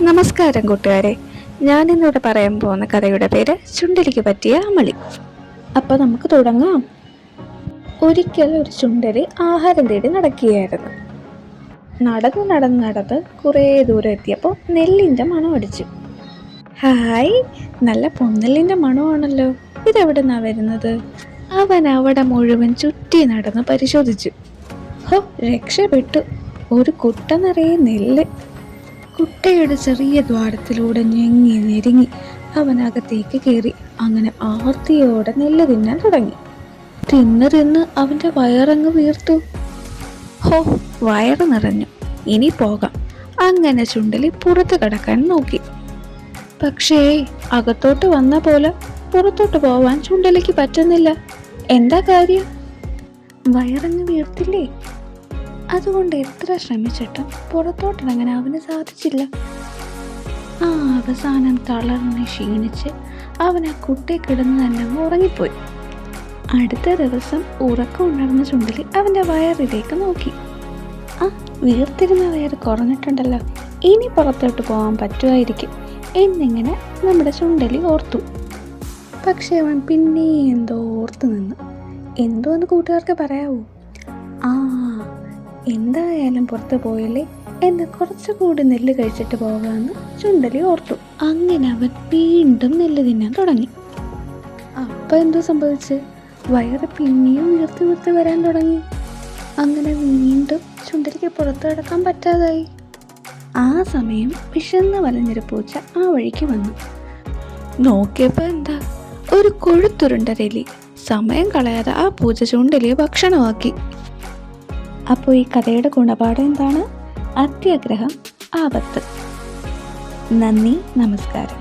നമസ്കാരം കൂട്ടുകാരെ, ഞാനിന്നിവിടെ പറയാൻ പോകുന്ന കഥയുടെ പേര് ചുണ്ടലിക്ക് പറ്റിയ അമളി. അപ്പോൾ നമുക്ക് തുടങ്ങാം. ഒരിക്കൽ ഒരു ചുണ്ടലി ആഹാരം തേടി നടക്കുകയായിരുന്നു. നടന്ന് കുറേ ദൂരം എത്തിയപ്പോൾ നെല്ലിൻ്റെ മണം അടിച്ചു. ഹായ്, നല്ല പൊന്നെല്ലിൻ്റെ മണമാണല്ലോ, ഇതെവിടെ നിന്നാണ് വരുന്നത്? അവൻ അവിടെ മുഴുവൻ ചുറ്റി നടന്ന് പരിശോധിച്ചു. ഹോ, രക്ഷപ്പെട്ടു! ഒരു കുട്ട നിറയെ നെല്ല്. കുട്ടയുടെ ചെറിയ ദ്വാരത്തിലൂടെ ഞെങ്ങി ഞെരുങ്ങി അവനകത്തേക്ക് കയറി. അങ്ങനെ ആർത്തിയോടെ നെല്ല് തിന്നാൻ തുടങ്ങി. തിന്ന് അവൻ്റെ വയറങ്ങ് വീർത്തു. ഹോ, വയറ് നിറഞ്ഞു, ഇനി പോകാം. അങ്ങനെ ചുണ്ടലി പുറത്ത് കിടക്കാൻ നോക്കി. പക്ഷേ അകത്തോട്ട് വന്ന പോലെ പുറത്തോട്ട് പോവാൻ ചുണ്ടലിക്ക് പറ്റുന്നില്ല. എന്താ കാര്യം? വയറങ്ങ് വീർത്തില്ലേ? അതുകൊണ്ട് എത്ര ശ്രമിച്ചിട്ടും പുറത്തോട്ടിറങ്ങാൻ അവന് സാധിച്ചില്ല. അവസാനം തളർന്ന് ക്ഷീണിച്ച് അവൻ ആ കുട്ടി കിടന്ന് തന്നെ ഉറങ്ങിപ്പോയി. അടുത്ത ദിവസം ഉറക്കം ഉണർന്ന ചുണ്ടലി അവൻ്റെ വയറിലേക്ക് നോക്കി. വീർത്തിരുന്ന വയറ് കുറഞ്ഞിട്ടുണ്ടല്ലോ, ഇനി പുറത്തോട്ട് പോകാൻ പറ്റുമായിരിക്കും എന്നിങ്ങനെ നമ്മുടെ ചുണ്ടലി ഓർത്തു. പക്ഷെ അവൻ പിന്നെ എന്തോ ഓർത്തു നിന്നു. എന്തോന്ന് കൂട്ടുകാർക്ക് പറയാവോ? എന്തായാലും പുറത്ത് പോയല്ലേ, എന്ന് കുറച്ചുകൂടി നെല്ല് കഴിച്ചിട്ട് പോകാമെന്ന് ചുണ്ടലി ഓർത്തു. അങ്ങനെ അവൻ വീണ്ടും നെല്ല് തിന്നാൻ തുടങ്ങി. അപ്പം എന്തോ സംഭവിച്ച്? വയറ് പിന്നെയും വീർത്ത് വരാൻ തുടങ്ങി. അങ്ങനെ വീണ്ടും ചുണ്ടലിക്ക് പുറത്ത് കിടക്കാൻ പറ്റാതായി. ആ സമയം വിശന്ന് വലഞ്ഞൊരു പൂച്ച ആ വഴിക്ക് വന്നു. നോക്കിയപ്പോൾ എന്താ, ഒരു കൊഴുത്തുരുണ്ടരലി. സമയം കളയാതെ ആ പൂച്ച ചുണ്ടലിയെ ഭക്ഷണമാക്കി. അപ്പോൾ ഈ കഥയുടെ ഗുണപാഠം എന്താണ്? അത്യാഗ്രഹം ആപത്ത്. നന്ദി, നമസ്കാരം.